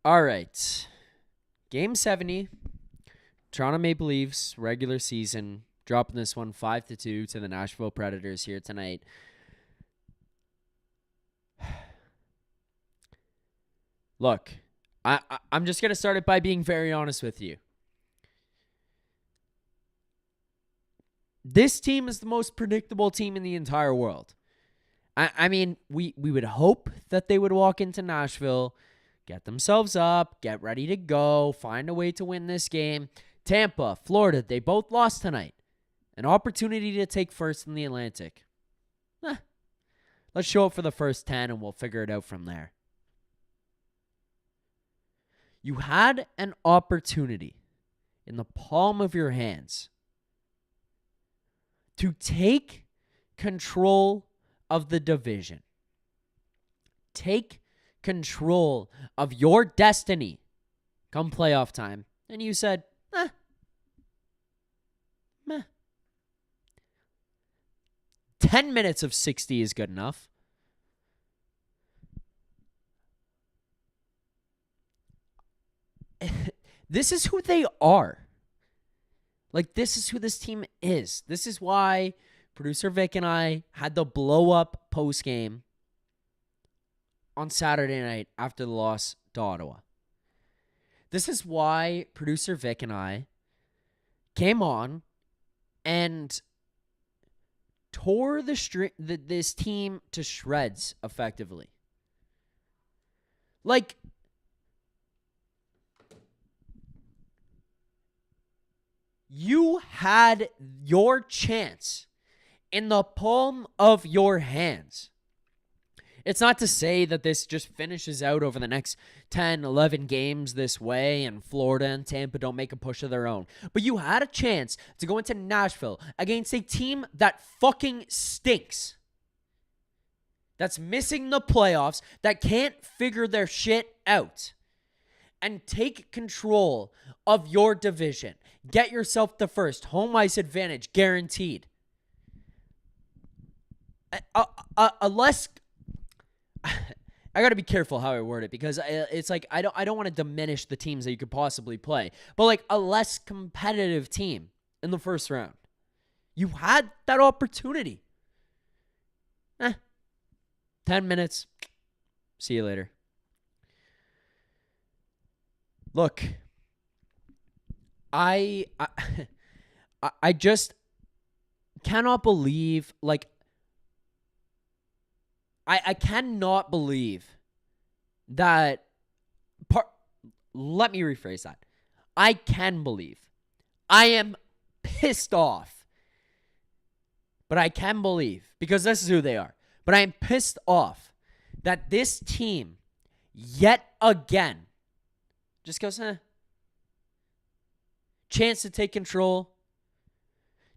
All right. Game 70. Toronto Maple Leafs regular season. Dropping this one 5-2 to the Nashville Predators here tonight. Look, I'm just going to start it by being very honest with you. This team is the most predictable team in the entire world. I mean, we would hope that they would walk into Nashville, get themselves up, get ready to go, find a way to win this game. Tampa, Florida, they both lost tonight. An opportunity to take first in the Atlantic. Let's show up for the first 10 and we'll figure it out from there. You had an opportunity in the palm of your hands to take control of the division. Take control of your destiny come playoff time. And you said, meh. 10 minutes of 60 is good enough. This is who they are. Like, this is who this team is. This is why producer Vic and I had the blow-up post-game on Saturday night after the loss to Ottawa. This is why producer Vic and I came on and tore this team to shreds effectively. Like, you had your chance in the palm of your hands. It's not to say that this just finishes out over the next 10, 11 games this way and Florida and Tampa don't make a push of their own. But you had a chance to go into Nashville against a team that fucking stinks. That's missing the playoffs, that can't figure their shit out. And take control of your division. Get yourself the first. Home ice advantage guaranteed. Unless I got to be careful how I word it because it's like I don't want to diminish the teams that you could possibly play, but like a less competitive team in the first round. You had that opportunity. 10 minutes. See you later. Look, I just cannot believe, like, I cannot believe that let me rephrase that. I can believe. I am pissed off. But I can believe, because this is who they are. But I am pissed off that this team, yet again, just goes, chance to take control.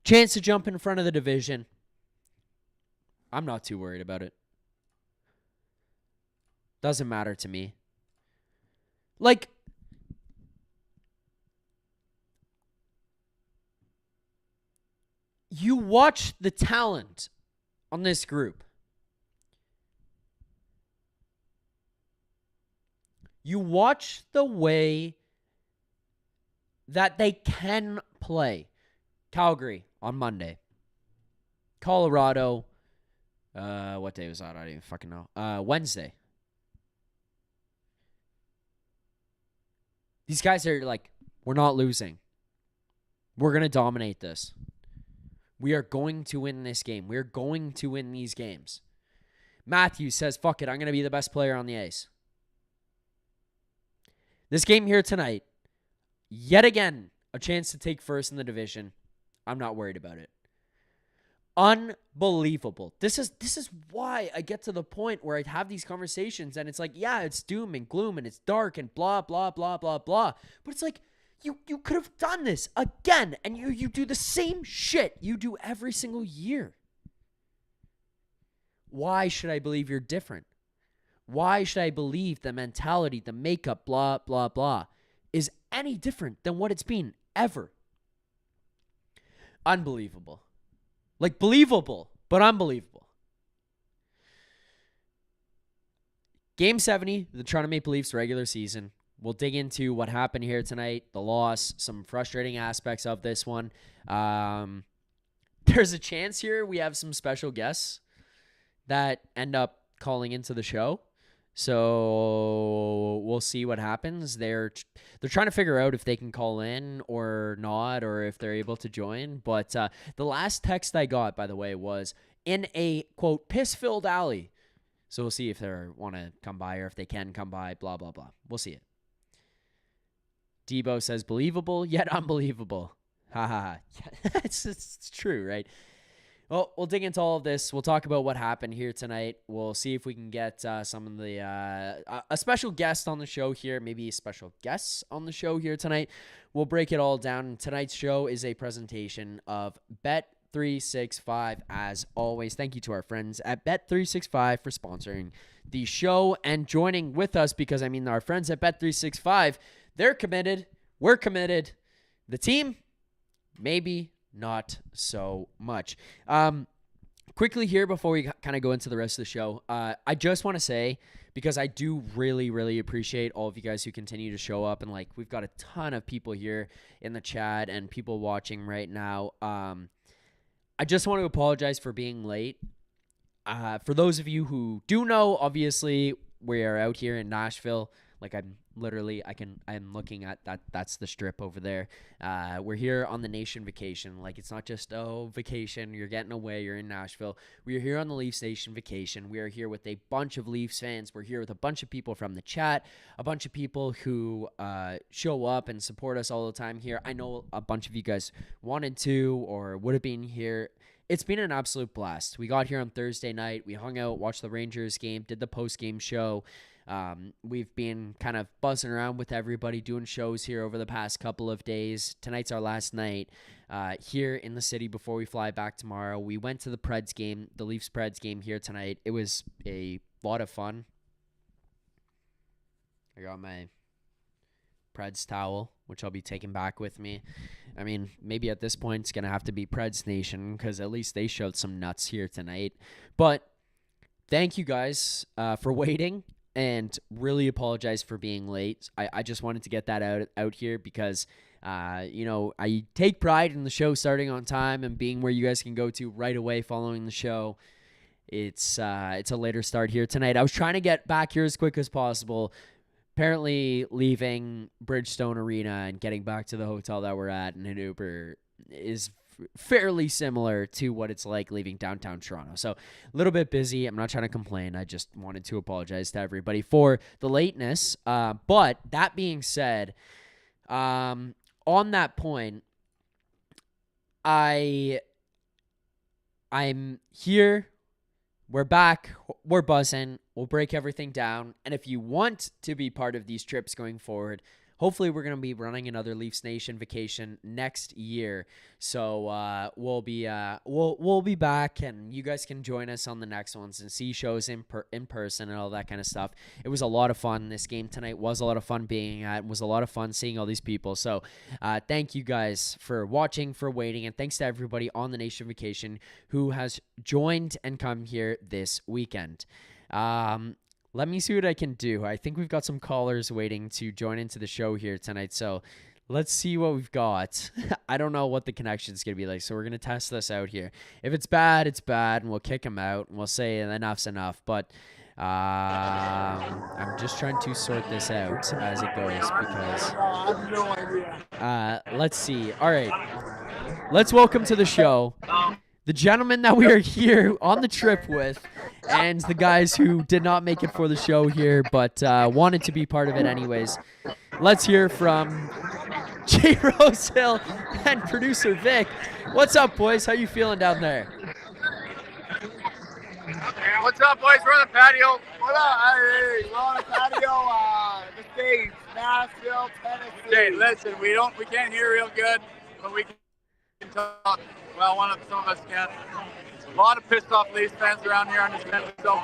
Chance to jump in front of the division. I'm not too worried about it. Doesn't matter to me. Like, you watch the talent on this group. You watch the way that they can play. Calgary on Monday. Colorado, what day was that? I don't even fucking know. Wednesday. These guys are like, we're not losing. We're going to dominate this. We are going to win this game. We're going to win these games. Matthews says, fuck it, I'm going to be the best player on the ice. This game here tonight, yet again, a chance to take first in the division. I'm not worried about it. Unbelievable. This is why I get to the point where I have these conversations and it's like, yeah, it's doom and gloom and it's dark and blah, blah, blah, blah, blah. But it's like, you could have done this again and you do the same shit you do every single year. Why should I believe you're different? Why should I believe the mentality, the makeup, blah, blah, blah, is any different than what it's been ever? Unbelievable. Like, believable, but unbelievable. Game 70, the Toronto Maple Leafs regular season. We'll dig into what happened here tonight, the loss, some frustrating aspects of this one. There's a chance here we have some special guests that end up calling into the show. So we'll see what happens. They're trying to figure out if they can call in or not, or if they're able to join. But the last text I got, by the way, was in a, quote, piss-filled alley. So we'll see if they want to come by or if they can come by, blah, blah, blah. We'll see it. Debo says, believable yet unbelievable. Ha ha ha. It's true, right? Well, we'll dig into all of this. We'll talk about what happened here tonight. We'll see if we can get some of the a special guest on the show here, maybe special guests on the show here tonight. We'll break it all down. Tonight's show is a presentation of Bet365, as always. Thank you to our friends at Bet365 for sponsoring the show and joining with us, because, I mean, our friends at Bet365, they're committed. We're committed. The team, maybe not so much. Quickly here before we kind of go into the rest of the show, I just want to say, because I do really, really appreciate all of you guys who continue to show up, and like we've got a ton of people here in the chat and people watching right now. I just want to apologize for being late. For those of you who do know, obviously we are out here in Nashville. Like I'm looking at that. That's the strip over there. We're here on the Nation vacation. Like, it's not just, vacation. You're getting away. You're in Nashville. We are here on the Leafs Nation vacation. We are here with a bunch of Leafs fans. We're here with a bunch of people from the chat, a bunch of people who show up and support us all the time here. I know a bunch of you guys wanted to or would have been here. It's been an absolute blast. We got here on Thursday night. We hung out, watched the Rangers game, did the post-game show. We've been kind of buzzing around with everybody, doing shows here over the past couple of days. Tonight's our last night here in the city before we fly back tomorrow. We went to the Preds game, the Leafs Preds game here tonight. It was a lot of fun. I got my Preds towel, which I'll be taking back with me. I mean, maybe at this point it's going to have to be Preds Nation, because at least they showed some nuts here tonight. But thank you guys for waiting. And really apologize for being late. I just wanted to get that out here because, I take pride in the show starting on time and being where you guys can go to right away following the show. It's a later start here tonight. I was trying to get back here as quick as possible. Apparently leaving Bridgestone Arena and getting back to the hotel that we're at in an Uber is fairly similar to what it's like leaving downtown Toronto. So a little bit busy. I'm not trying to complain. I just wanted to apologize to everybody for the lateness. But that being said, on that point, I'm here. We're back. We're buzzing. We'll break everything down. And if you want to be part of these trips going forward, hopefully we're going to be running another Leafs Nation vacation next year. So we'll be back, and you guys can join us on the next ones and see shows in person and all that kind of stuff. It was a lot of fun. This game tonight was a lot of fun being at. It was a lot of fun seeing all these people. So thank you guys for watching, for waiting, and thanks to everybody on the Nation vacation who has joined and come here this weekend. Let me see what I can do. I think we've got some callers waiting to join into the show here tonight. So let's see what we've got. I don't know what the connection is going to be like. So we're going to test this out here. If it's bad, it's bad. And we'll kick them out. And we'll say enough's enough. But I'm just trying to sort this out as it goes. Because let's see. All right. Let's welcome to the show the gentleman that we are here on the trip with, and the guys who did not make it for the show here, but wanted to be part of it anyways. Let's hear from Jay Rosehill and producer Vic. What's up, boys? How you feeling down there? What's up, boys? We're on the patio. What up? Hey, we're on the patio. The States, Nashville, Tennessee. Hey, listen, we can't hear real good, but we can talk. Well, some of us can. A lot of pissed off Leafs fans around here on this event. So,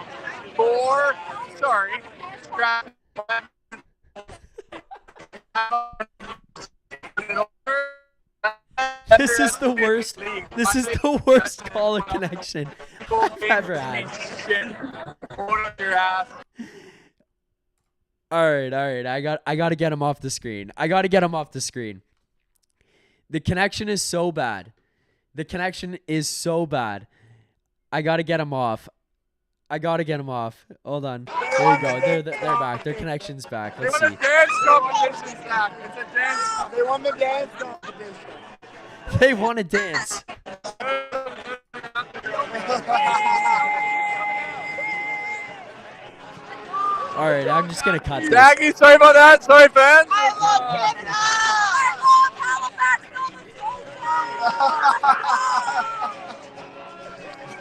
This is the worst. This is the worst caller connection I've ever had. All right. I got to get him off the screen. The connection is so bad. I got to get him off. Hold on. There you go. They're back. Their connection's back. Let's see. They won the dance competition, Zach. It's a dance. They won the dance competition. They want to dance. All right, I'm just going to cut this. Jackie, sorry about that. Sorry, fans. I love Canada.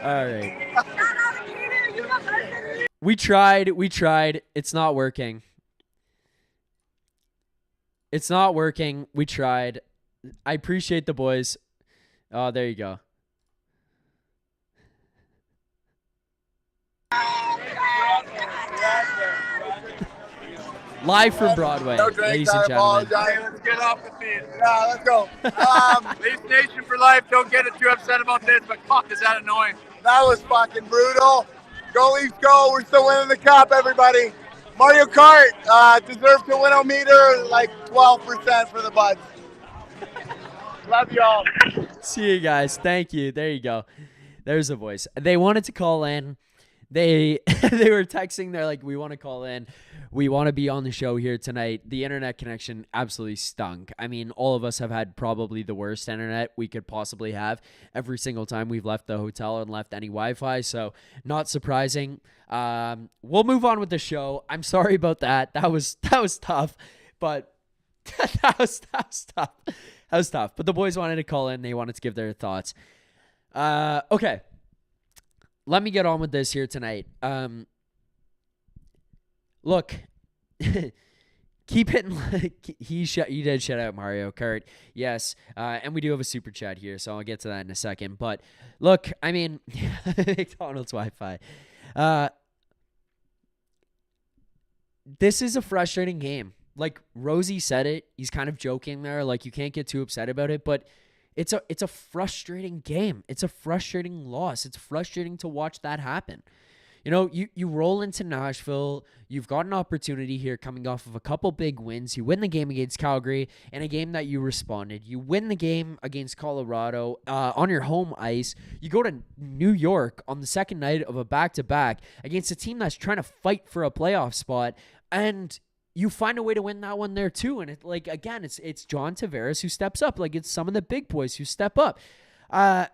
All right. We tried. It's not working. We tried. I appreciate the boys. Oh, there you go. Live from Broadway, ladies and gentlemen. Let's get off the feed. Yeah, let's go. Leafs Nation for life. Don't get too upset about this, but fuck, is that annoying? That was fucking brutal. Go Leafs, go. We're still winning the cup, everybody. Mario Kart deserves to win a meter, like 12% for the Buds. Love y'all. See you guys. Thank you. There you go. There's a voice. They wanted to call in. They were texting. They're like, we want to call in. We want to be on the show here tonight. The internet connection absolutely stunk. I mean, all of us have had probably the worst internet we could possibly have every single time we've left the hotel and left any Wi-Fi. So not surprising. We'll move on with the show. I'm sorry about that. That was tough, but that was tough. But the boys wanted to call in. They wanted to give their thoughts. Okay. Let me get on with this here tonight. Look, keep hitting. You did shout out Mario Kart, yes, and we do have a super chat here, so I'll get to that in a second. But look, I mean, McDonald's Wi-Fi. This is a frustrating game. Like Rosie said it, he's kind of joking there. Like you can't get too upset about it, but it's a frustrating game. It's a frustrating loss. It's frustrating to watch that happen. You know, you roll into Nashville. You've got an opportunity here coming off of a couple big wins. You win the game against Calgary in a game that you responded. You win the game against Colorado on your home ice. You go to New York on the second night of a back-to-back against a team that's trying to fight for a playoff spot, and you find a way to win that one there too. And it's John Tavares who steps up. Like it's some of the big boys who step up. I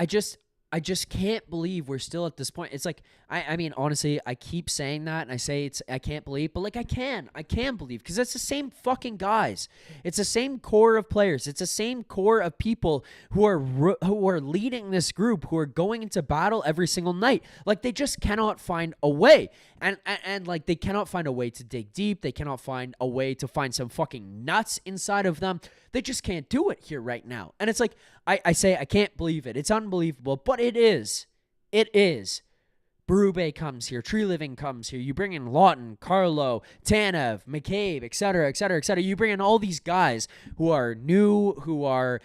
just can't believe we're still at this point. It's like, I mean, honestly, I keep saying that and I say I can't believe, but like I can believe because it's the same fucking guys. It's the same core of players. It's the same core of people who are leading this group, who are going into battle every single night. Like they just cannot find a way. And like they cannot find a way to dig deep. They cannot find a way to find some fucking nuts inside of them. They just can't do it here right now. And it's like, I say I can't believe it. It's unbelievable, but it is. It is. Berube comes here. Tree Living comes here. You bring in Lawton, Carlo, Tanev, McCabe, et cetera, et cetera, et cetera. You bring in all these guys who are new, who are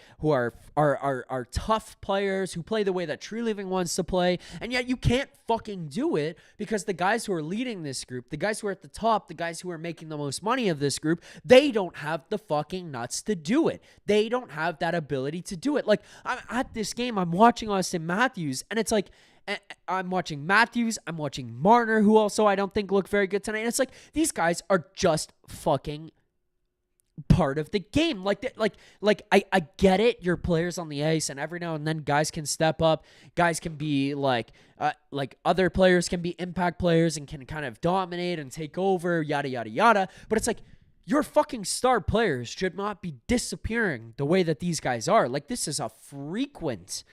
tough players, who play the way that Tree Living wants to play, and yet you can't fucking do it because the guys who are leading this group, the guys who are at the top, the guys who are making the most money of this group, they don't have the fucking nuts to do it. They don't have that ability to do it. Like, I'm at this game, I'm watching Austin Matthews, and it's like, I'm watching Matthews. I'm watching Marner, who also I don't think look very good tonight. And it's like these guys are just fucking part of the game. I get it. You're players on the ice, and every now and then guys can step up. Guys can be like other players can be impact players and can kind of dominate and take over. Yada yada yada. But it's like your fucking star players should not be disappearing the way that these guys are. Like this is a frequent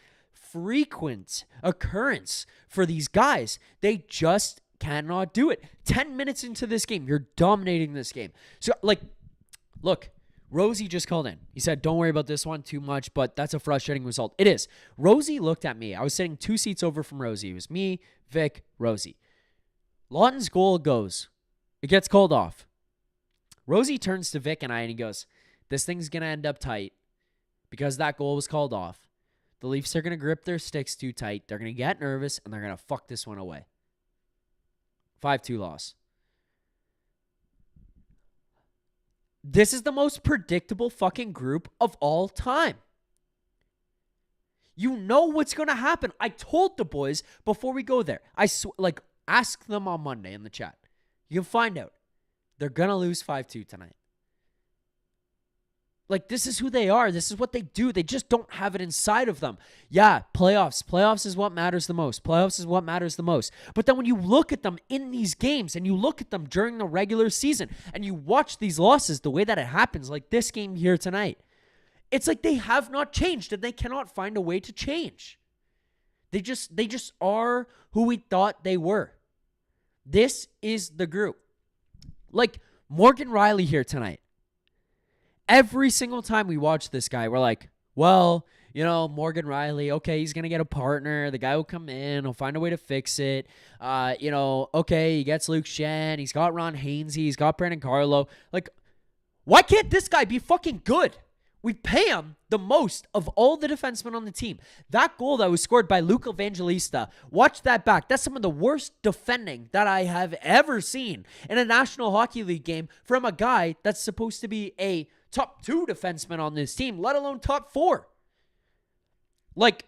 occurrence for these guys. They just cannot do it. 10 minutes into this game, you're dominating this game. So, like, look, Rosie just called in. He said, don't worry about this one too much, but that's a frustrating result. It is. Rosie looked at me. I was sitting 2 seats over from Rosie. It was me, Vic, Rosie. Lawton's goal goes. It gets called off. Rosie turns to Vic and I, and he goes, this thing's going to end up tight because that goal was called off. The Leafs are going to grip their sticks too tight. They're going to get nervous, and they're going to fuck this one away. 5-2 loss. This is the most predictable fucking group of all time. You know what's going to happen. I told the boys before we go there. Ask them on Monday in the chat. You'll find out. They're going to lose 5-2 tonight. Like, this is who they are. This is what they do. They just don't have it inside of them. Yeah, playoffs. Playoffs is what matters the most. Playoffs is what matters the most. But then when you look at them in these games and you look at them during the regular season and you watch these losses the way that it happens, like this game here tonight, it's like they have not changed and they cannot find a way to change. They just are who we thought they were. This is the group. Like Morgan Rielly here tonight. Every single time we watch this guy, we're like, well, Morgan Rielly, okay, he's going to get a partner. The guy will come in. He'll find a way to fix it. Okay, he gets Luke Shen. He's got Ron Hainsey. He's got Brandon Carlo. Like, why can't this guy be fucking good? We pay him the most of all the defensemen on the team. That goal that was scored by Luke Evangelista, watch that back. That's some of the worst defending that I have ever seen in a National Hockey League game from a guy that's supposed to be a top 2 defenseman on this team, let alone top 4. Like,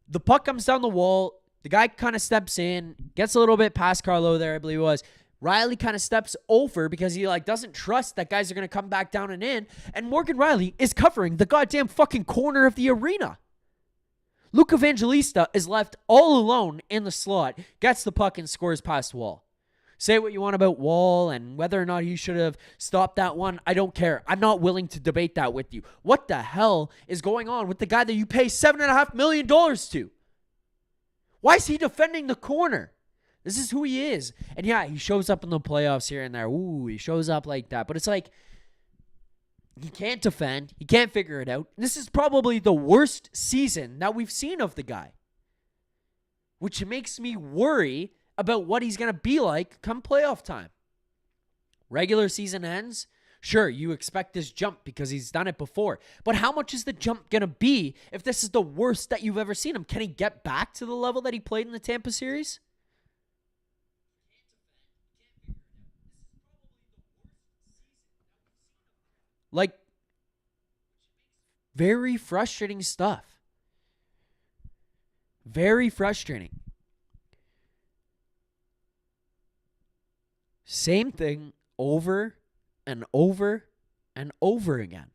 the puck comes down the wall. The guy kind of steps in, gets a little bit past Carlo there, I believe it was. Rielly kind of steps over because he doesn't trust that guys are going to come back down and in. And Morgan Rielly is covering the goddamn fucking corner of the arena. Luke Evangelista is left all alone in the slot, gets the puck and scores past Wall. Say what you want about Wall and whether or not he should have stopped that one. I don't care. I'm not willing to debate that with you. What the hell is going on with the guy that you pay $7.5 million to? Why is he defending the corner? This is who he is. And yeah, he shows up in the playoffs here and there. Ooh, he shows up like that. But it's like, he can't defend. He can't figure it out. This is probably the worst season that we've seen of the guy. Which makes me worry about what he's going to be like come playoff time. Regular season ends. Sure, you expect this jump because he's done it before. But how much is the jump going to be if this is the worst that you've ever seen him? Can he get back to the level that he played in the Tampa series? Like, very frustrating stuff. Very frustrating. Same thing over and over and over again.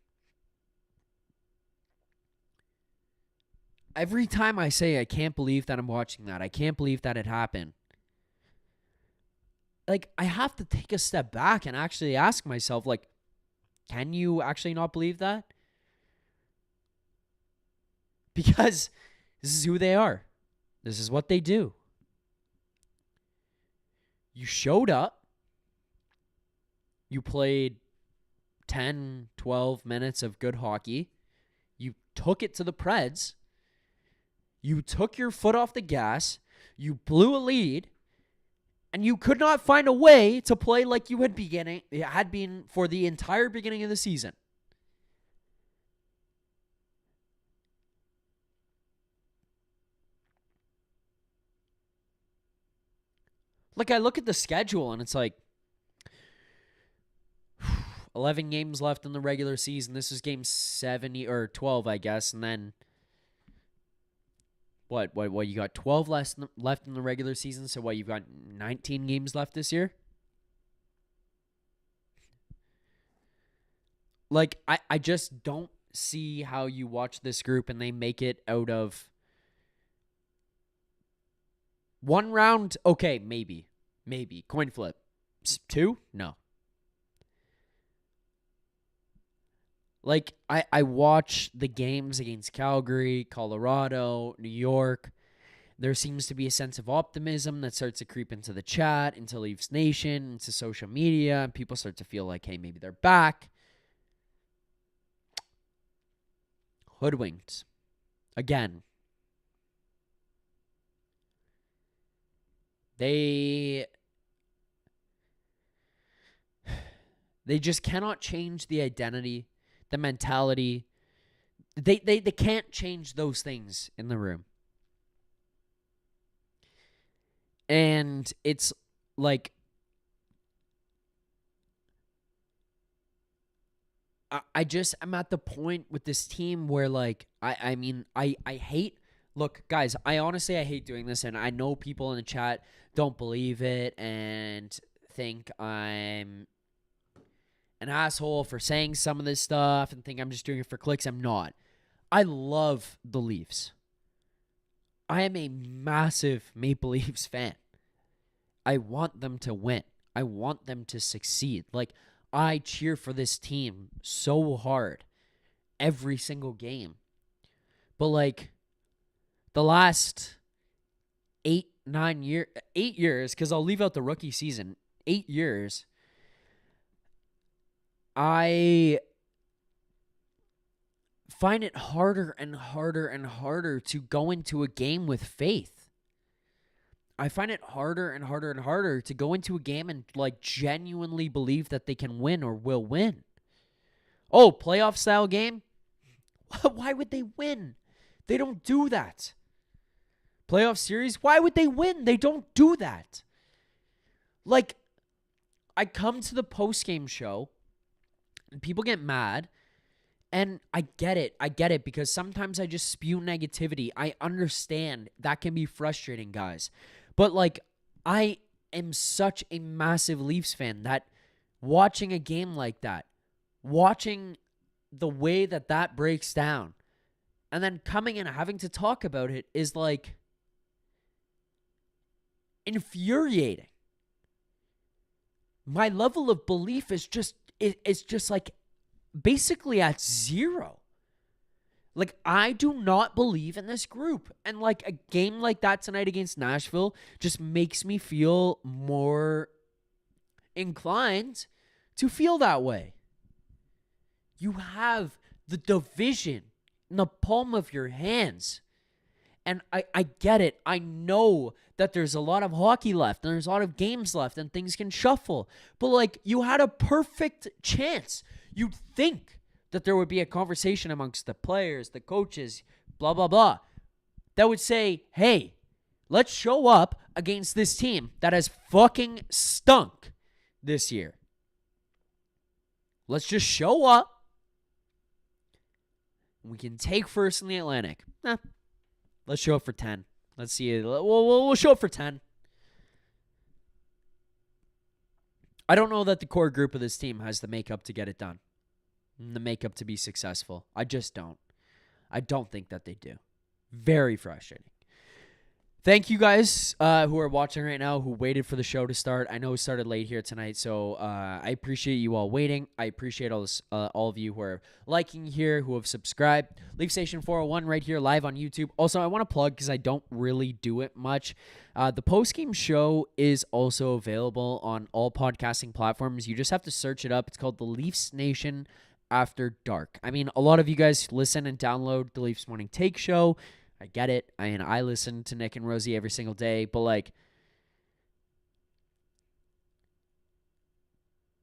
Every time I say, I can't believe that I'm watching that. I can't believe that it happened. Like, I have to take a step back and actually ask myself, like, can you actually not believe that? Because this is who they are. This is what they do. You showed up. You played 10, 12 minutes of good hockey. You took it to the Preds. You took your foot off the gas. You blew a lead. And you could not find a way to play like you had been for the entire beginning of the season. Like, I look at the schedule and it's like 11 games left in the regular season. This is game 70 or 12, I guess. And then what you got 12 left in the regular season. So you've got 19 games left this year? Like, I just don't see how you watch this group and they make it out of one round. Okay, maybe. Coin flip. 2? No. Like, I watch the games against Calgary, Colorado, New York. There seems to be a sense of optimism that starts to creep into the chat, into Leafs Nation, into social media, and people start to feel like, hey, maybe they're back. Hoodwinked. Again. They just cannot change the identity, the mentality. They can't change those things in the room. And it's like, I'm at the point with this team where, like, I mean, I hate, look, guys, I hate doing this, and I know people in the chat don't believe it and think I'm an asshole for saying some of this stuff and think I'm just doing it for clicks. I'm not. I love the Leafs. I am a massive Maple Leafs fan. I want them to win. I want them to succeed. Like, I cheer for this team so hard every single game. But, like, the last 8 years, because I'll leave out the rookie season, 8 years, I find it harder and harder and harder to go into a game with faith. I find it harder and harder and harder to go into a game and, like, genuinely believe that they can win or will win. Oh, playoff style game? Why would they win? They don't do that. Playoff series? Why would they win? They don't do that. Like, I come to the post-game show and people get mad, and I get it, because sometimes I just spew negativity. I understand that can be frustrating, guys. But, like, I am such a massive Leafs fan that watching a game like that, watching the way that breaks down, and then coming in and having to talk about it is, like, infuriating. My level of belief is just like basically at zero. Like, I do not believe in this group. And, like, a game like that tonight against Nashville just makes me feel more inclined to feel that way. You have the division in the palm of your hands. And I get it. I know that there's a lot of hockey left and there's a lot of games left and things can shuffle. But, like, you had a perfect chance. You'd think that there would be a conversation amongst the players, the coaches, blah, blah, blah, that would say, hey, let's show up against this team that has fucking stunk this year. Let's just show up. We can take first in the Atlantic. Let's show up for 10. Let's see it. We'll show up for 10. I don't know that the core group of this team has the makeup to get it done. The makeup to be successful. I just don't. I don't think that they do. Very frustrating. Thank you guys who are watching right now, who waited for the show to start. I know it started late here tonight, so I appreciate you all waiting. I appreciate all of you who are liking here, who have subscribed. Leaf Station 401 right here live on YouTube. Also, I want to plug, because I don't really do it much, the post-game show is also available on all podcasting platforms. You just have to search it up. It's called the Leafs Nation After Dark. I mean, a lot of you guys listen and download the Leafs Morning Take show. I get it. I mean, I listen to Nick and Rosie every single day, but, like,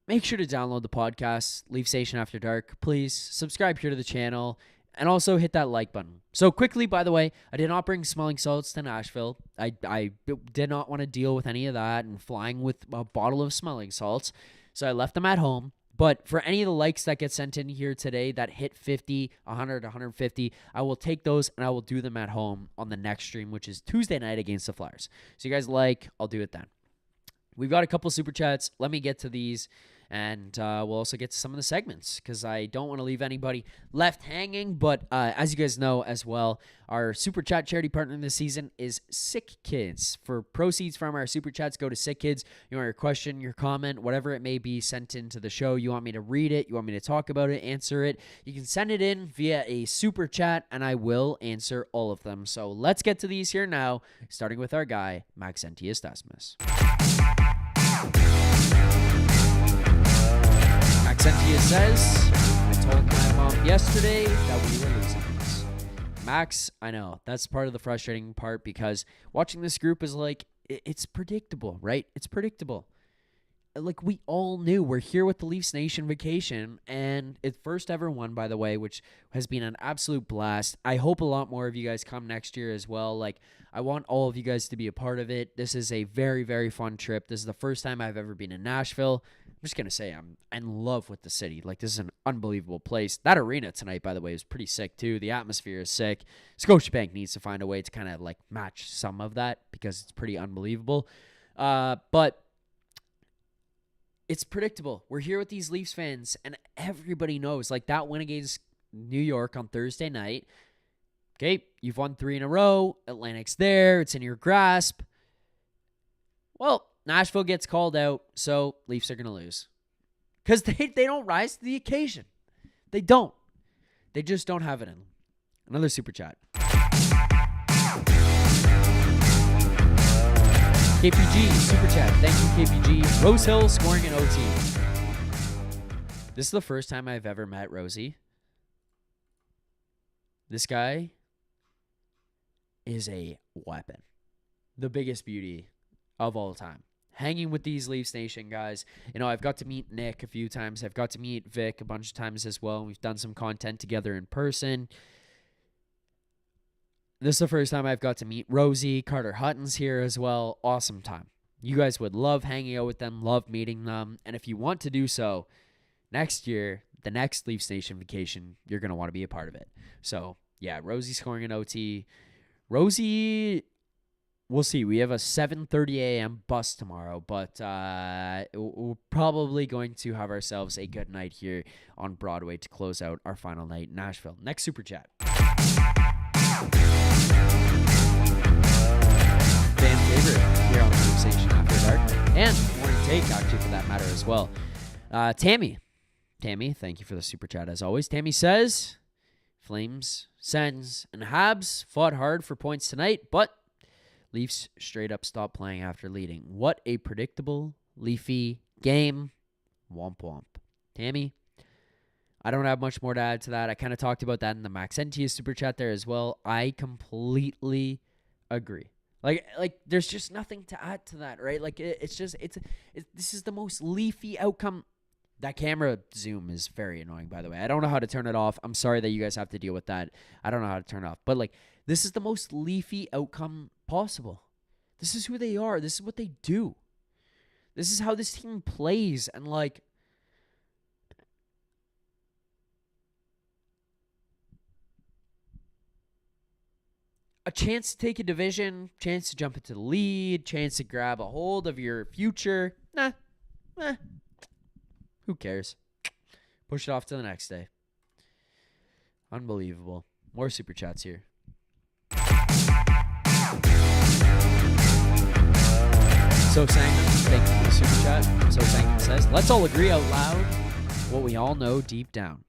make sure to download the podcast, Leaf Station After Dark. Please subscribe here to the channel, and also hit that like button. So quickly, by the way, I did not bring smelling salts to Nashville. I did not want to deal with any of that and flying with a bottle of smelling salts, so I left them at home. But for any of the likes that get sent in here today that hit 50, 100, 150, I will take those and I will do them at home on the next stream, which is Tuesday night against the Flyers. So you guys like, I'll do it then. We've got a couple super chats. Let me get to these, and we'll also get to some of the segments, because I don't want to leave anybody left hanging. But as you guys know as well, our super chat charity partner this season is Sick Kids. For proceeds from our super chats, go to Sick Kids. You want your question, your comment, whatever it may be, sent into the show. You want me to read it, you want me to talk about it, answer it, you can send it in via a super chat, and I will answer all of them. So let's get to these here now, starting with our guy, Maxentius Desmus. Maxentius says, I told my mom yesterday that we were losing this. Max, I know, that's part of the frustrating part, because watching this group is like, it's predictable, right? It's predictable. like we all knew we're here with the Leafs Nation vacation, and it's first ever one, by the way, which has been an absolute blast. I hope a lot more of you guys come next year as well. Like, I want all of you guys to be a part of it. This is a very, very fun trip. This is the first time I've ever been in Nashville. I'm just going to say I'm in love with the city. Like, this is an unbelievable place. That arena tonight, by the way, is pretty sick, too. The atmosphere is sick. Scotiabank needs to find a way to kind of, like, match some of that because it's pretty unbelievable. But it's predictable. We're here with these Leafs fans, and everybody knows, like, that win against New York on Thursday night. Okay, you've won 3 in a row. Atlantic's there. It's in your grasp. Well, Nashville gets called out, so Leafs are going to lose. Because they don't rise to the occasion. They don't. They just don't have it in them. Another super chat. KPG, super chat. Thank you, KPG. Rose Hill scoring an OT. This is the first time I've ever met Rosie. This guy is a weapon. The biggest beauty of all time. Hanging with these Leafs Nation guys. You know, I've got to meet Nick a few times. I've got to meet Vic a bunch of times as well. We've done some content together in person. This is the first time I've got to meet Rosie. Carter Hutton's here as well. Awesome time. You guys would love hanging out with them, love meeting them. And if you want to do so, next year, the next Leafs Nation vacation, you're going to want to be a part of it. So, yeah, Rosie scoring an OT. Rosie, we'll see. We have a 7:30 a.m. bus tomorrow, but we're probably going to have ourselves a good night here on Broadway to close out our final night in Nashville. Next super chat. Fan favorite here on the Conversation After Dark. And morning take, actually, for that matter as well. Tammy, thank you for the super chat as always. Tammy says, Flames, Sens, and Habs fought hard for points tonight, but Leafs straight up stopped playing after leading. What a predictable, Leafy game. Womp womp. Tammy, I don't have much more to add to that. I kind of talked about that in the Max Entius super chat there as well. I completely agree. Like there's just nothing to add to that, right? Like it's this is the most Leafy outcome. That camera zoom is very annoying, by the way. I don't know how to turn it off. I'm sorry that you guys have to deal with that. I don't know how to turn it off. But like, this is the most Leafy outcome possible. This is who they are. This is what they do. This is how this team plays. And like, a chance to take a division, chance to jump into the lead, chance to grab a hold of your future. Who cares? Push it off to the next day. Unbelievable. More super chats here. So Sanctum, thank you for the super chat. So Sanctum says, let's all agree out loud what we all know deep down.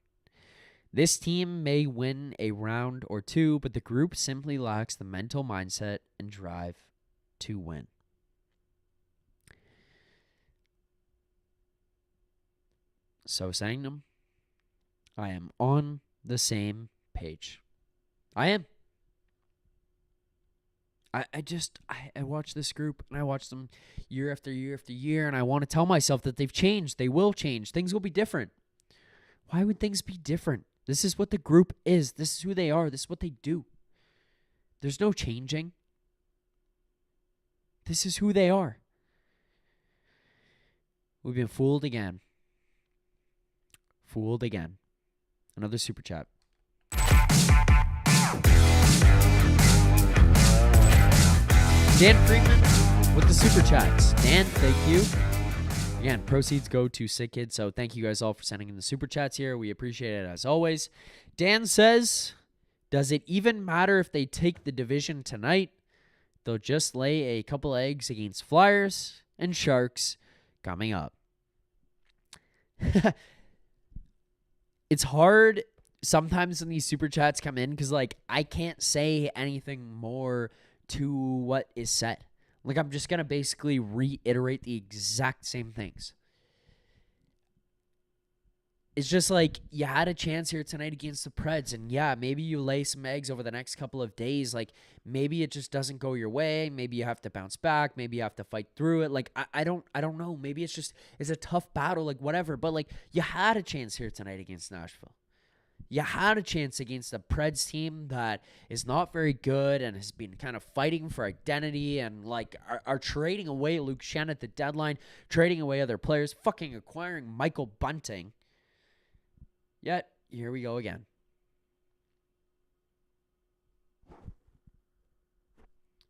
This team may win a round or two, but the group simply lacks the mental mindset and drive to win. So Sanctum, I am on the same page. I am. I watch this group, and I watch them year after year after year, and I want to tell myself that they've changed. They will change. Things will be different. Why would things be different? This is what the group is. This is who they are. This is what they do. There's no changing. This is who they are. We've been fooled again. Fooled again. Another super chat. Dan Friedman with the super chats. Dan, thank you. Again, proceeds go to Sick Kid, so thank you guys all for sending in the super chats here. We appreciate it as always. Dan says, does it even matter if they take the division tonight? They'll just lay a couple eggs against Flyers and Sharks coming up. It's hard sometimes when these super chats come in because, like, I can't say anything more to what is said. Like, I'm just going to basically reiterate the exact same things. it's just like you had a chance here tonight against the Preds, and yeah, maybe you lay some eggs over the next couple of days. Like maybe it just doesn't go your way. Maybe you have to bounce back. Maybe you have to fight through it. Like I don't know. Maybe it's a tough battle. Like whatever. But like you had a chance here tonight against Nashville. You had a chance against a Preds team that is not very good and has been kind of fighting for identity and like are trading away Luke Shen at the deadline, trading away other players, fucking acquiring Michael Bunting. Yet, here we go again.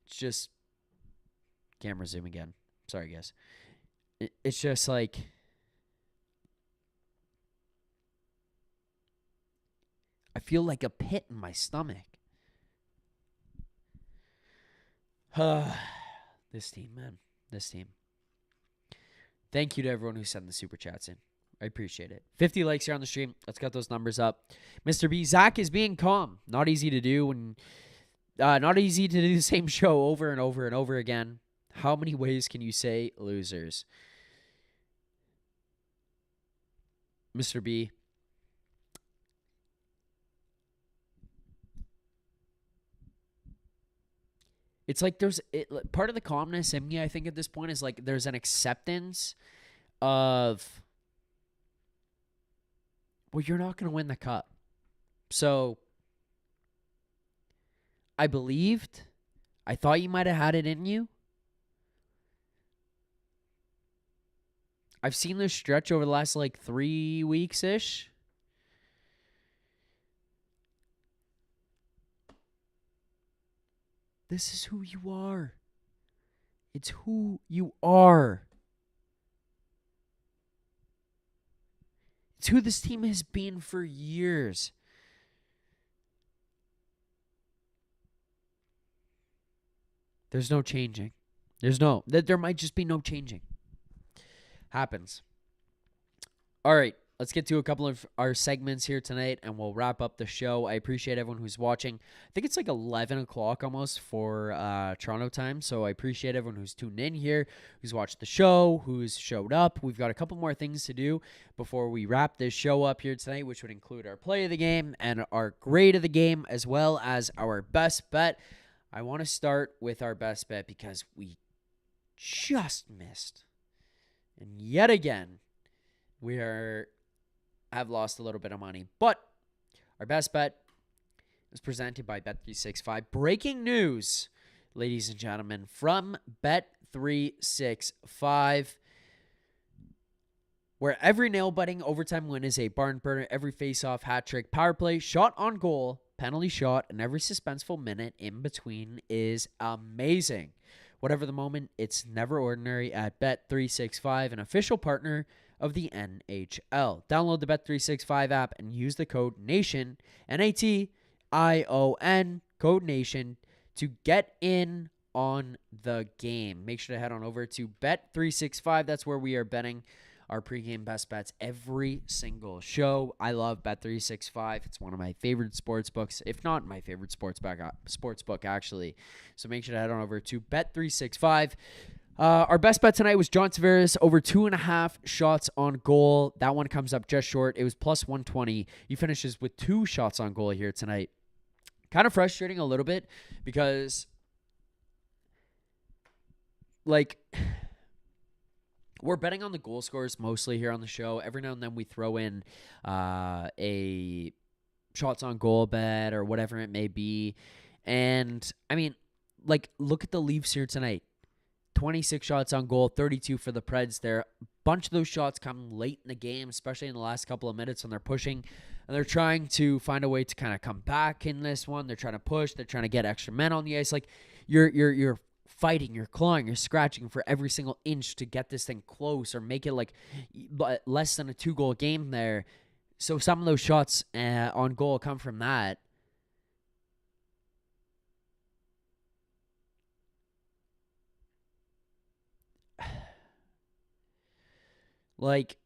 It's just camera zoom again. Sorry, guys. It's just like I feel like a pit in my stomach. This team, man. This team. Thank you to everyone who sent the super chats in. I appreciate it. 50 likes here on the stream. Let's get those numbers up. Mr. B, Zach is being calm. Not easy to do and not easy to do the same show over and over and over again. How many ways can you say losers? Mr. B. It's like part of the calmness in me, I think, at this point is like there's an acceptance of, well, you're not going to win the cup. So I believed. I thought you might have had it in you. I've seen this stretch over the last like 3 weeks-ish. This is who you are. It's who you are. It's who this team has been for years. There's no changing. There might just be no changing. Happens. All right, let's get to a couple of our segments here tonight, and we'll wrap up the show. I appreciate everyone who's watching. I think it's like 11 o'clock almost for Toronto time, so I appreciate everyone who's tuned in here, who's watched the show, who's showed up. We've got a couple more things to do before we wrap this show up here tonight, which would include our play of the game and our grade of the game, as well as our best bet. I want to start with our best bet because we just missed. And yet again, we have lost a little bit of money. But our best bet is presented by Bet365. Breaking news, ladies and gentlemen, from Bet365, where every nail-biting overtime win is a barn burner, every face-off, hat trick, power play, shot on goal, penalty shot, and every suspenseful minute in between is amazing. Whatever the moment, it's never ordinary at Bet365, an official partner of the NHL. Download the Bet365 app and use the code NATION, NATION, code NATION, to get in on the game. Make sure to head on over to Bet365. That's where we are betting our pregame best bets every single show. I love Bet365. It's one of my favorite sports books, if not my favorite sports book, actually. So make sure to head on over to Bet365. Our best bet tonight was John Tavares over 2.5 shots on goal. That one comes up just short. It was plus 120. He finishes with 2 shots on goal here tonight. Kind of frustrating a little bit because, like, we're betting on the goal scorers mostly here on the show. Every now and then we throw in a shots on goal bet or whatever it may be. And, I mean, like, look at the Leafs here tonight. 26 shots on goal, 32 for the Preds there. A bunch of those shots come late in the game, especially in the last couple of minutes when they're pushing. And they're trying to find a way to kind of come back in this one. They're trying to push. They're trying to get extra men on the ice. Like, you're fighting, you're clawing, you're scratching for every single inch to get this thing close or make it like less than a 2-goal game there. So some of those shots on goal come from that. Like,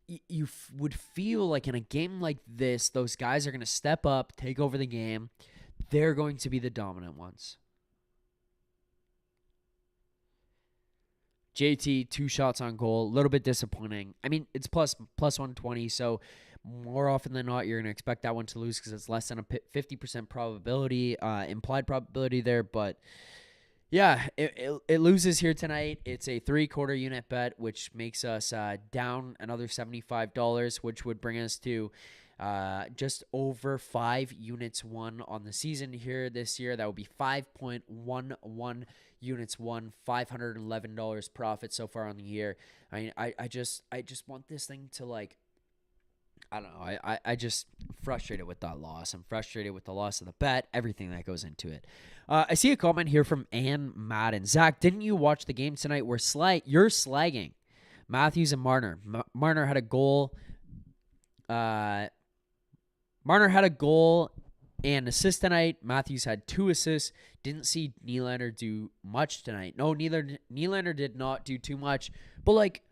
you would feel like in a game like this, those guys are going to step up, take over the game. They're going to be the dominant ones. JT, 2 shots on goal. A little bit disappointing. I mean, it's plus 120, so more often than not, you're going to expect that one to lose because it's less than a 50% probability, implied probability there. But yeah, it loses here tonight. It's a 3/4 unit bet, which makes us down another $75, which would bring us to just over 5 units won on the season here this year. That would be 5.11 units won, $511 profit so far on the year. I mean, I just want this thing to, like, I don't know. I just frustrated with that loss. I'm frustrated with the loss of the bet, everything that goes into it. I see a comment here from Ann Madden. Zach, didn't you watch the game tonight where you're slagging Matthews and Marner? Marner had a goal. Marner had a goal and assist tonight. Matthews had 2 assists. Didn't see Nylander do much tonight. No, Nylander did not do too much. But, like,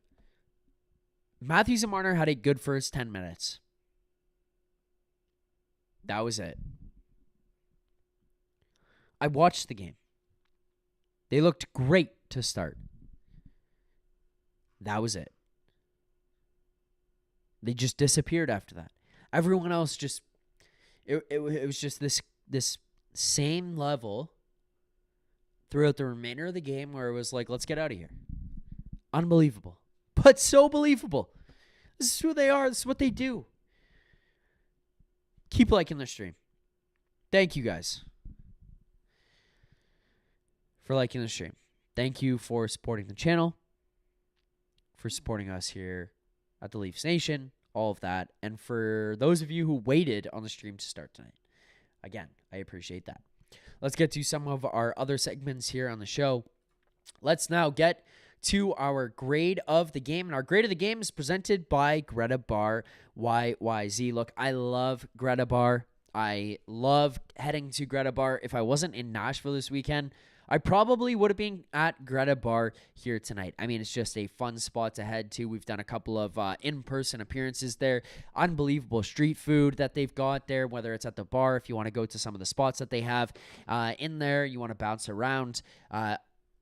Matthews and Marner had a good first 10 minutes. That was it. I watched the game. They looked great to start. That was it. They just disappeared after that. Everyone else just, it was just this same level throughout the remainder of the game where it was like, let's get out of here. Unbelievable. But so believable. This is who they are. This is what they do. Keep liking the stream. Thank you guys for liking the stream. Thank you for supporting the channel, for supporting us here at the Leafs Nation, all of that. And for those of you who waited on the stream to start tonight, again, I appreciate that. Let's get to some of our other segments here on the show. Let's now get to our grade of the game. And our grade of the game is presented by Greta Bar YYZ. Look, I love Greta Bar. I love heading to Greta Bar. If I wasn't in Nashville this weekend, I probably would have been at Greta Bar here tonight. I mean, it's just a fun spot to head to. We've done a couple of in-person appearances there. Unbelievable street food that they've got there, whether it's at the bar, if you want to go to some of the spots that they have in there, you want to bounce around.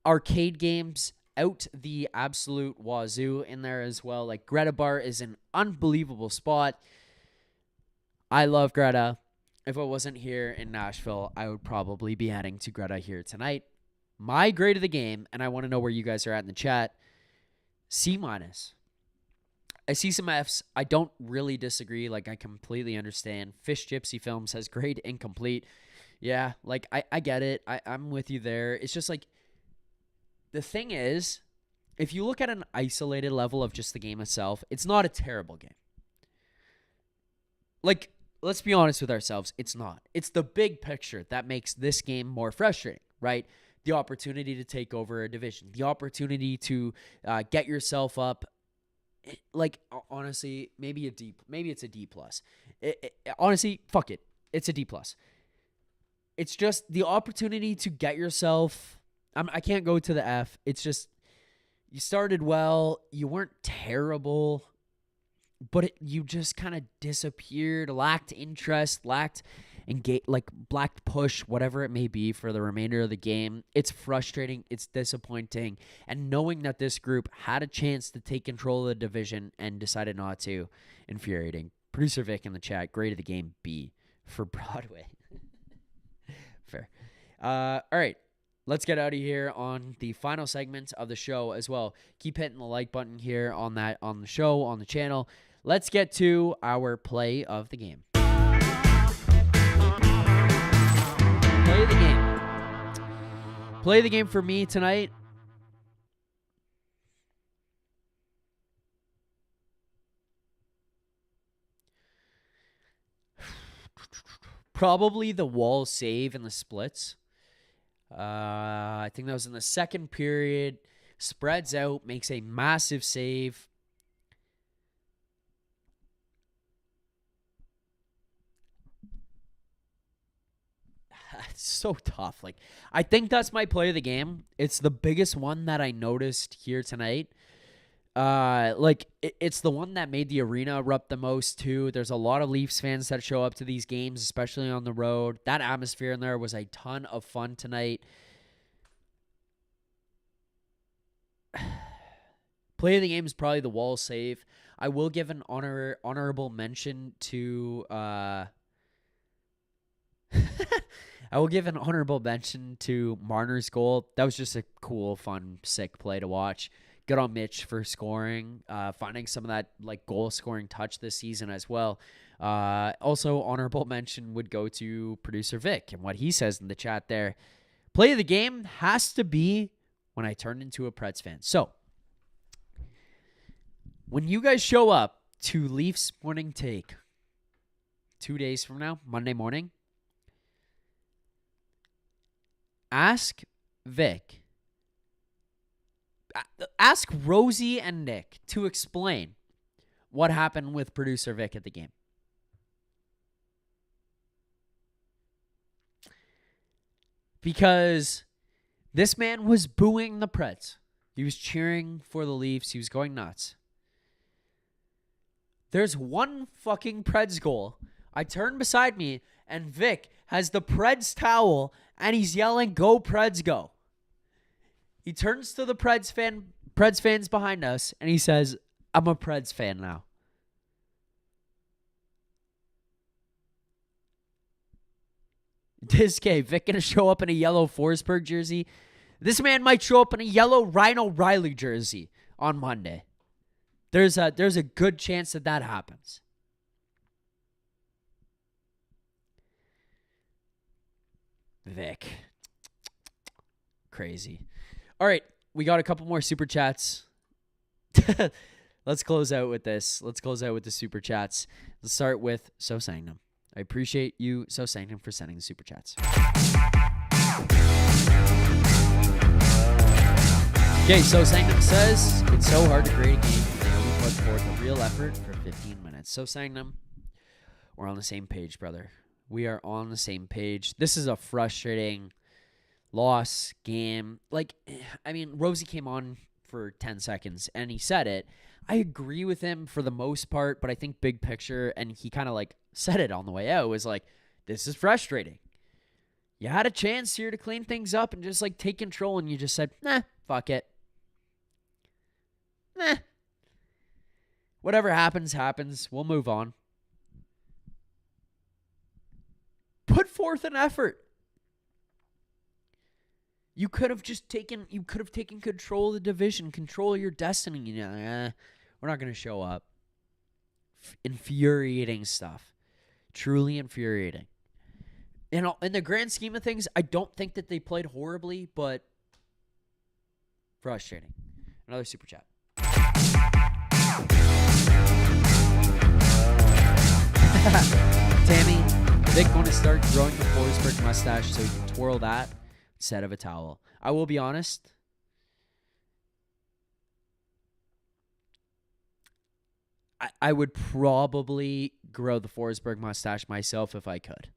Arcade games out the absolute wazoo in there as well. Like, Greta Bar is an unbelievable spot. I love Greta. If I wasn't here in Nashville, I would probably be heading to Greta here tonight. My grade of the game, and I want to know where you guys are at in the chat, C-. I see some Fs. I don't really disagree. Like, I completely understand. Fish Gypsy Films has grade incomplete. Yeah, like, I get it. I'm with you there. It's just like, the thing is, if you look at an isolated level of just the game itself, it's not a terrible game. Like, let's be honest with ourselves. It's not. It's the big picture that makes this game more frustrating, right? The opportunity to take over a division, the opportunity to get yourself up. Like, honestly, maybe it's a D+. Honestly, fuck it. It's a D+. It's just the opportunity to get yourself. I can't go to the F. It's just, you started well. You weren't terrible. But you just kind of disappeared, lacked interest, lacked push, whatever it may be for the remainder of the game. It's frustrating. It's disappointing. And knowing that this group had a chance to take control of the division and decided not to, infuriating. Producer Vic in the chat, grade of the game, B for Broadway. Fair. All right. Let's get out of here on the final segment of the show as well. Keep hitting the like button here on the show, on the channel. Let's get to our play of the game. Play of the game. Play of the game for me tonight. Probably the wall save and the splits. I think that was in the second period. Spreads out, makes a massive save. It's so tough. Like, I think that's my play of the game. It's the biggest one that I noticed here tonight. It's the one that made the arena erupt the most too. There's a lot of Leafs fans that show up to these games, especially on the road. That atmosphere in there was a ton of fun tonight. Play of the game is probably the wall save. I will give an honorable mention to I will give an honorable mention to Marner's goal. That was just a cool, fun, sick play to watch. Good on Mitch for scoring, finding some of that like goal scoring touch this season as well. Also, honorable mention would go to producer Vic and what he says in the chat there. Play of the game has to be when I turned into a Preds fan. So, when you guys show up to Leafs Morning Take 2 days from now, Monday morning, ask Vic, ask Rosie and Nick to explain what happened with producer Vic at the game. Because this man was booing the Preds. He was cheering for the Leafs. He was going nuts. There's one fucking Preds goal. I turn beside me, and Vic has the Preds towel, and he's yelling, "Go Preds, go!" He turns to the Preds fans behind us, and he says, "I'm a Preds fan now." This guy, Vic, gonna show up in a yellow Forsberg jersey. This man might show up in a yellow Ryan O'Reilly jersey on Monday. There's a good chance that happens. Vic. Crazy. All right, we got a couple more super chats. Let's close out with this. Let's close out with the super chats. Let's start with So Sangnum. I appreciate you, So Sangnum, for sending the super chats. Okay, So Sangnum says, it's so hard to create a game when they only put forth a real effort for 15 minutes. So Sangnum, we're on the same page, brother. We are on the same page. This is a frustrating loss game. Like, I mean, Rosie came on for 10 seconds, and he said it. I agree with him for the most part, but I think big picture, and he kind of like said it on the way out, was like, this is frustrating. You had a chance here to clean things up and just like take control, and you just said, nah, fuck it. Nah. Whatever happens, happens. We'll move on. Put forth an effort. You could have taken control of the division, control your destiny. You know, we're not going to show up. Infuriating stuff. Truly infuriating. In the grand scheme of things, I don't think that they played horribly, but frustrating. Another super chat. Tammy, Vic going to start growing the Forsberg mustache so he can twirl that instead of a towel. I will be honest. I would probably grow the Forsberg mustache myself if I could.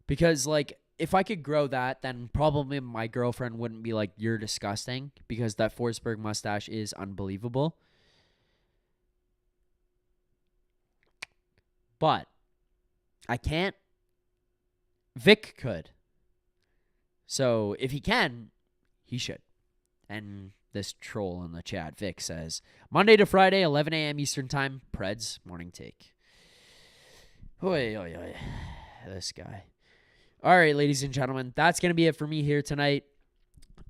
Because, like, if I could grow that, then probably my girlfriend wouldn't be like, you're disgusting, because that Forsberg mustache is unbelievable. But I can't. Vic could. So if he can, he should. And this troll in the chat, Vic, says, Monday to Friday, 11 a.m. Eastern Time, Preds Morning Take. Oy, oy, oy. This guy. All right, ladies and gentlemen, that's going to be it for me here tonight.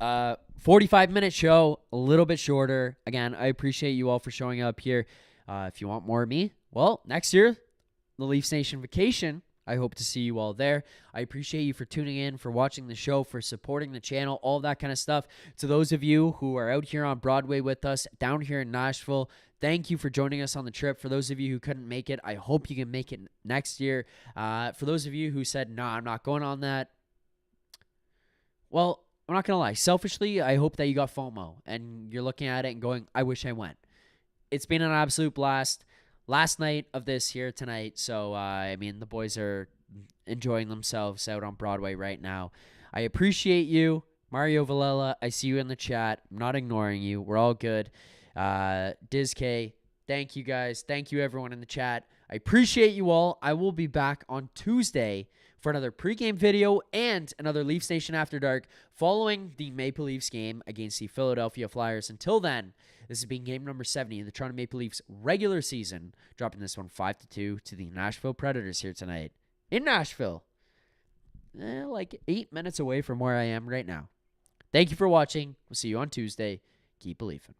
45-minute show, a little bit shorter. Again, I appreciate you all for showing up here. If you want more of me, well, next year, the Leafs Nation vacation. I hope to see you all there. I appreciate you for tuning in, for watching the show, for supporting the channel, all that kind of stuff. To those of you who are out here on Broadway with us, down here in Nashville, thank you for joining us on the trip. For those of you who couldn't make it, I hope you can make it next year. For those of you who said, no, I'm not going on that, well, I'm not going to lie. Selfishly, I hope that you got FOMO and you're looking at it and going, I wish I went. It's been an absolute blast. Last night of this here tonight, so, I mean, the boys are enjoying themselves out on Broadway right now. I appreciate you. Mario Valella, I see you in the chat. I'm not ignoring you. We're all good. Diz K, thank you guys. Thank you, everyone in the chat. I appreciate you all. I will be back on Tuesday for another pregame video and another Leafs Nation After Dark following the Maple Leafs game against the Philadelphia Flyers. Until then, this has been game number 70 in the Toronto Maple Leafs regular season, dropping this one 5-2 to the Nashville Predators here tonight in Nashville. Like 8 minutes away from where I am right now. Thank you for watching. We'll see you on Tuesday. Keep believing.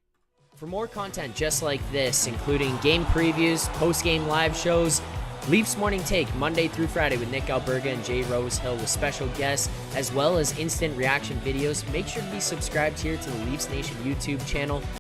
For more content just like this, including game previews, post-game live shows, Leafs Morning Take Monday through Friday with Nick Alberga and Jay Rosehill with special guests, as well as instant reaction videos, make sure to be subscribed here to the Leafs Nation YouTube channel.